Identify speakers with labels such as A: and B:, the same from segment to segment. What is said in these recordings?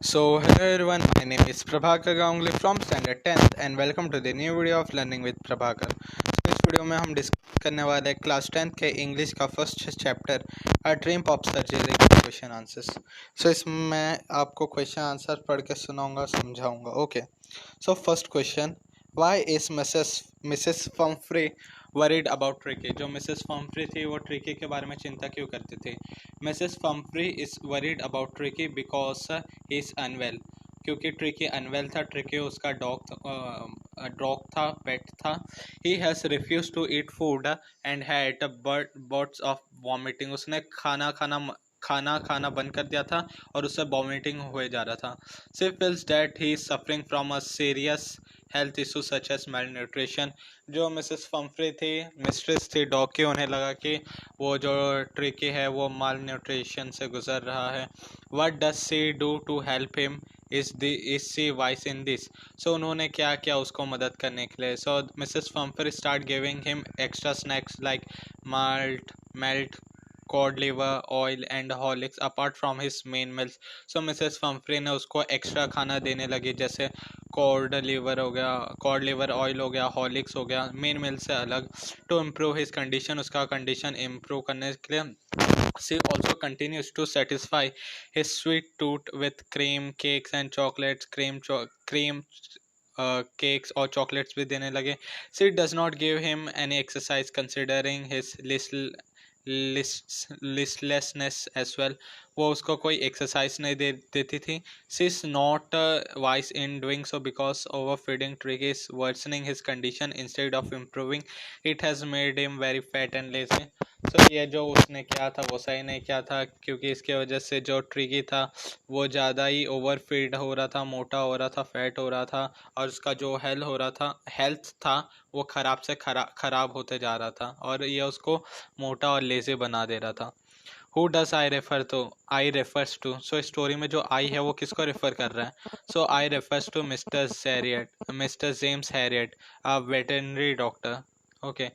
A: So hello everyone, my name is Prabhakar Ganguly from Standard 10th and welcome to the new video of Learning with Prabhakar. So इस video में हम discuss करने वाले हैं class 10th के English का first chapter a dream of surgery question answers. So इसमें मैं आपको क्वेश्चन आंसर पढ़ के सुनाऊंगा, समझाऊंगा. Okay, so first question, why is Mrs Pumphrey worried about Tricki. जो मिसेस फम्फ्री थी वो ट्रिकी के बारे में चिंता क्यों करती थी. Mrs Pumphrey is worried about Tricki because he is unwell. क्योंकि ट्रिकी अनवेल था. ट्रिकी उसका डॉग था, पेट था. He has refuse to eat food and had bouts of vomiting. उसने खाना खाना बंद कर दिया था और उससे वॉमिटिंग हुए जा रहा था. She feels that he is suffering from a serious health issue such as malnutrition. जो मिसेस फम्फ्री थी, मिस्ट्रेस थी डॉग की, उन्हें लगा कि वो जो ट्रिकी है वो माल न्यूट्रिशन से गुजर रहा है. What does she do to help him. Is she wise in this. So उन्होंने क्या किया उसको मदद करने के लिए. So Mrs Pumphrey start giving him extra snacks like malt cod liver oil and horlicks apart from his main meals. So Mrs Pumphrey ने उसको एक्स्ट्रा खाना देने लगी, जैसे कॉड लिवर ऑयल हो गया, हॉर्लिक्स हो गया, मेन मील से अलग, टू इम्प्रूव हिज कंडीशन. उसका कंडीशन इम्प्रूव करने के लिए. She also continues to satisfy his sweet tooth with cream cakes and chocolates. Cream cakes और chocolates भी देने लगे. She does not give him any exercise considering his listlessness as well. वो उसको कोई एक्सरसाइज नहीं देती थी. She is not wise in doing so because over feeding Tricki is worsening his condition instead of improving. It has made him very fat and lazy. So ये जो उसने किया था वो सही नहीं किया था, क्योंकि इसके वजह से जो ट्रिकी था वो ज़्यादा ही ओवर फीड हो रहा था, मोटा हो रहा था, फैट हो रहा था, और उसका जो हेल्थ था वो ख़राब से ख़राब होते जा रहा था, और ये उसको मोटा और लेज़ी बना दे रहा था. Who does I refer to. I refers to. So story में जो आई है वो किसको रेफर कर रहा है. So I refers to Mr James Herriot, a veterinary doctor. Okay.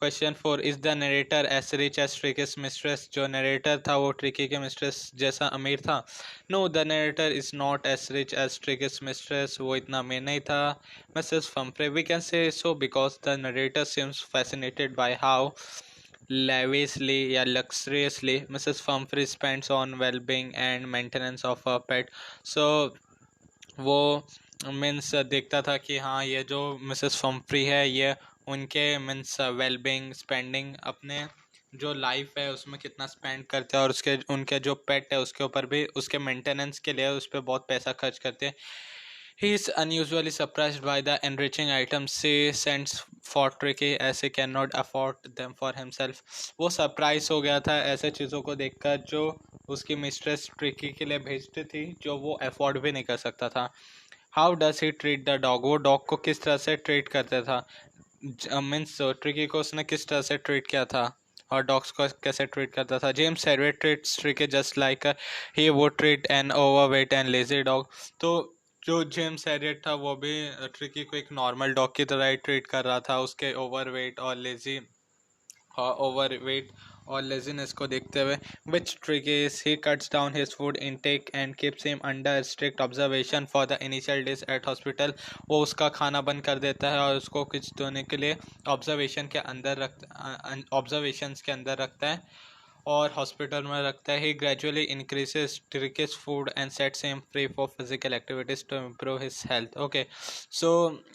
A: Question 4, is the narrator as rich as Tricki's mistress. जो narrator था वो ट्रिकी के मिस्ट्रेस जैसा अमीर था. No, the narrator is not as rich as Tricki's mistress. वो इतना अमीर नहीं था. Mrs फम्फ्रे, we can say so because the narrator seems fascinated by how lavishly या luxuriously Mrs. Pumphrey spends on well-being and maintenance of her pet. So वो means देखता था कि हाँ ये जो मिसेस फम्फ्री है ये उनके मीन्स वेलबींग स्पेंडिंग अपने जो लाइफ है उसमें कितना स्पेंड करते हैं, और उसके उनके जो पेट है उसके ऊपर भी उसके मेंटेनेंस के लिए उस पर बहुत पैसा खर्च करते हैं. He is unusually surprised by the enriching items she sends for Tricky as he cannot afford them for himself. वो सरप्राइज हो गया था ऐसे चीज़ों को देखकर जो उसकी मिस्ट्रेस ट्रिकी के लिए भेजती थी, जो वो अफोर्ड भी नहीं कर सकता था. How does he treat the dog. वो डॉग को किस तरह से ट्रीट करता था. मीन्स ट्रिकी को उसने किस तरह से ट्रीट किया था और डॉग्स को कैसे ट्रीट करता था. James Herriot treats Tricki just like he would treat an overweight and lazy dog. तो जो जेम्स हैरियट था वो भी ट्रिकी को एक नॉर्मल डॉग की तरह ही ट्रीट कर रहा था, उसके ओवरवेट और लेजीनेस को देखते हुए. Which trick is he cuts down his food intake and keeps him under strict observation for the initial days at hospital. वो उसका खाना बंद कर देता है और उसको कुछ देने के लिए ऑब्जर्वेशंस के अंदर रखता है और हॉस्पिटल में रखता है. He gradually increases Tricki's food and sets him free for physical activities to improve his health. Okay, so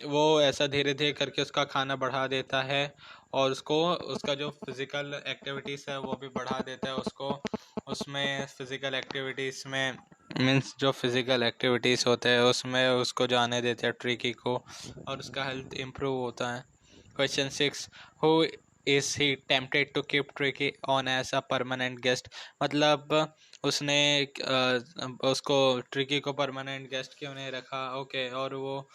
A: वो ऐसा धीरे धीरे करके उसका खाना बढ़ा देता है और उसको उसका जो फिज़िकल एक्टिविटीज़ है वो भी बढ़ा देता है. उसको उसमें फ़िज़िकल एक्टिविटीज़ में मीन्स जो फिज़िकल एक्टिविटीज़ होते हैं उसमें उसको जाने देते हैं ट्रिकी को, और उसका हेल्थ इम्प्रूव होता है. Question 6, who is he tempted to keep Tricki on as a permanent guest. मतलब उसने उसको ट्रिकी को परमानेंट गेस्ट क्यों नहीं रखा. ओके, और वो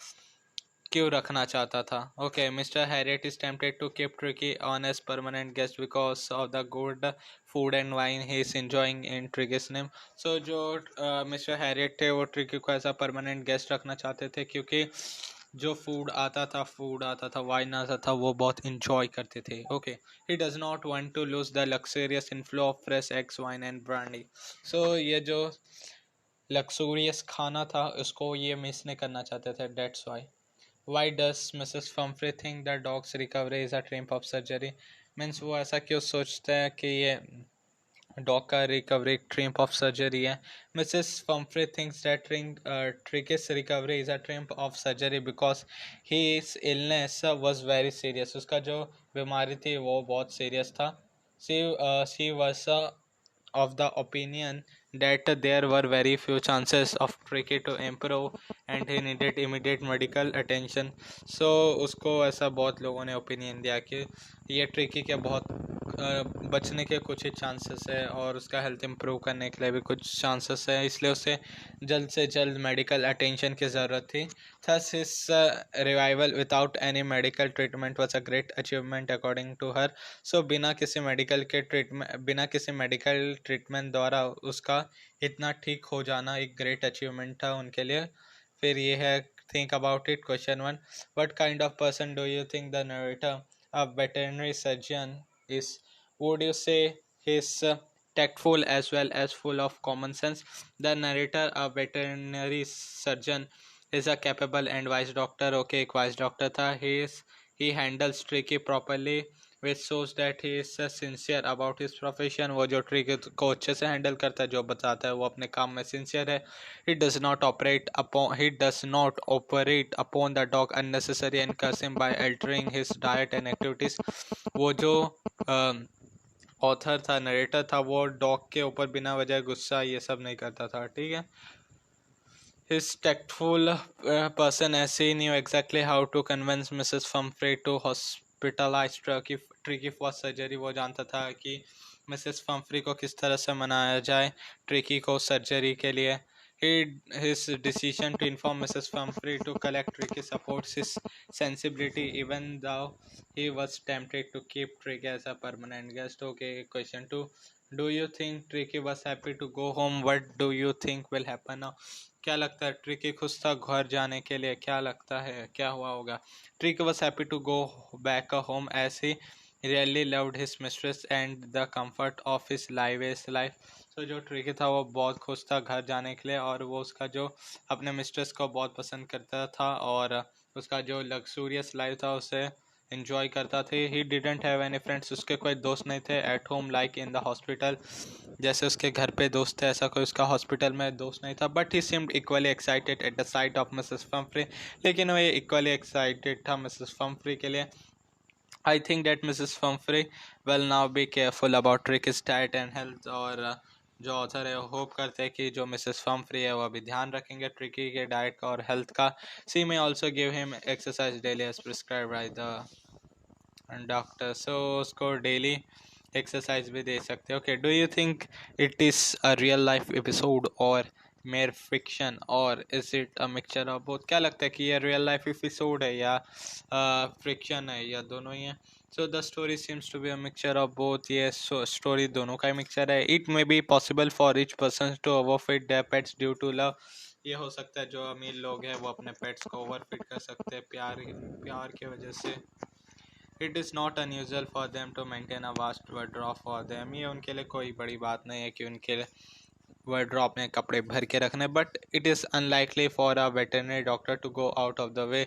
A: क्यों रखना चाहता था. Okay, Mr Herriot is tempted to keep Tricki on as permanent guest because of the good food and wine he is enjoying in Tricki's name. So जो मिस्टर हैरियट थे वो ट्रिकी को एज अ परमानेंट गेस्ट रखना चाहते थे, क्योंकि जो food आता था, वाइन आता था, वो बहुत इंजॉय करते थे. Okay, he does not want to lose the luxurious inflow of fresh eggs wine and brandy. So ये जो लग्जूरियस खाना था उसको ये मिस नहीं करना चाहते थे, that's why. Why does Mrs. Pumphrey think that dog's recovery is a triumph of surgery? Means वो ऐसा क्यों सोचते हैं कि ये डॉग का रिकवरी ट्रिम्प ऑफ सर्जरी है. Mrs Pumphrey thinks that Tricky's recovery is a triumph of surgery because his illness was very serious. उसका जो बीमारी थी वो बहुत सीरियस था. She was of the opinion that there were very few chances of Tricky to improve and he needed immediate medical attention. So उसको ऐसा बहुत लोगों ने ओपिनियन दिया कि ये ट्रिकी के बहुत बचने के कुछ ही चांसेस है और उसका हेल्थ इम्प्रूव करने के लिए भी कुछ चांसेस है, इसलिए उसे जल्द से जल्द मेडिकल अटेंशन की ज़रूरत थी. Thus his revival without any medical treatment was a great achievement according to her. So बिना किसी मेडिकल ट्रीटमेंट द्वारा उसका इतना ठीक हो जाना एक ग्रेट अचीवमेंट था उनके लिए. फिर ये है think about it. Question 1. What kind of person do you think the narrator, a veterinary surgeon, is? Would you say he's tactful as well as full of common sense? The narrator, a veterinary surgeon, is a capable and wise doctor. Okay, एक wise doctor था. He handles tricky properly, which shows that he is sincere about his profession. वो जो tricky को अच्छे से handle करता है, जो बताता है वो अपने काम में sincere है. He does not operate upon the dog unnecessary and curse him by altering his diet and activities. वो जो ऑथर था, नरेटर था, वो डॉग के ऊपर बिना वजह गुस्सा ये सब नहीं करता था. ठीक है. His tactful person as he knew exactly how to convince Mrs. Pumphrey to hospitalize Tricky for surgery. वो जानता था कि मिसेस Pumphrey को किस तरह से मनाया जाए ट्रिकी को सर्जरी के लिए. His decision to inform Mrs. Pumphrey to collect Tricky supports his sensibility, even though he was tempted to keep Tricky as a permanent guest. Okay, question 2. Do you think Tricky was happy to go home? What do you think will happen now? क्या लगता है tricky खुश था घर जाने के लिए? क्या लगता है क्या हुआ होगा? Tricky was happy to go back home as he really loved his mistress and the comfort of his life. तो जो ट्रिकी था वो बहुत खुश था घर जाने के लिए और वो उसका जो अपने मिस्ट्रेस को बहुत पसंद करता था और उसका जो लग्जूरियस लाइफ था उसे enjoy करता थे. He didn't have any friends. उसके कोई दोस्त नहीं थे. At home like in the hospital. जैसे उसके घर पे दोस्त थे ऐसा कोई उसका हॉस्पिटल में दोस्त नहीं था. But he seemed equally excited at the sight of Mrs. Pumphrey. लेकिन वो equally excited था Mrs. Pumphrey के लिए. I think that Mrs. Pumphrey will now be careful about Ricky's diet and health. और जो ऑथर है वो होप करते हैं कि जो मिसेस Pumphrey है वो अभी ध्यान रखेंगे ट्रिकी के डाइट का और हेल्थ का. She may also give him exercise daily as prescribed by the doctor. So उसको डेली एक्सरसाइज भी दे सकते हैं. Okay, do you think it is a real life episode or mere fiction or is it a mixture of both? क्या लगता है कि ये रियल लाइफ एपिसोड है या फिक्शन है या दोनों ही है? So the story seems to be a mixture of both. ये स्टोरी दोनों का ही मिक्सचर है. It may be possible for rich person to overfeed their pets due to love. ये हो सकता है जो अमीर लोग हैं वो अपने पेट्स को ओवरफीड कर सकते हैं प्यार की वजह से. It is not unusual for them to maintain a vast wardrobe for them. ये उनके लिए कोई बड़ी बात नहीं है कि उनके वार्डरोब में कपड़े भर के रखने. But it is unlikely for a veterinary doctor to go out of the way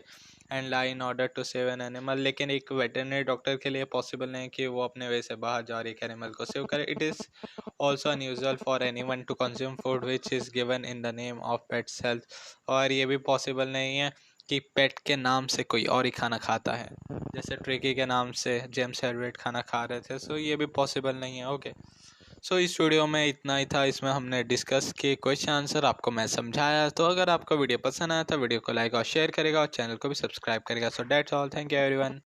A: and lie in order to save an animal. लेकिन एक वेटरनरी डॉक्टर के लिए पॉसिबल नहीं कि वो अपने वे से बाहर जा रही एक एनिमल को सेव करे. It is also unusual for any one two consume food which is given in the name of pets health. और ये भी पॉसिबल नहीं है कि पेट के नाम से कोई और ही खाना खाता है, जैसे ट्रिकी के नाम से जेम्स हेडवेट खाना खा रहे थे. सो ये भी पॉसिबल नहीं है. ओके, सो इस वीडियो में इतना ही था. इसमें हमने डिस्कस किए क्वेश्चन आंसर, आपको मैं समझाया. तो अगर आपको वीडियो पसंद आया तो वीडियो को लाइक और शेयर करेगा और चैनल को भी सब्सक्राइब करेगा. So that's all. Thank you everyone.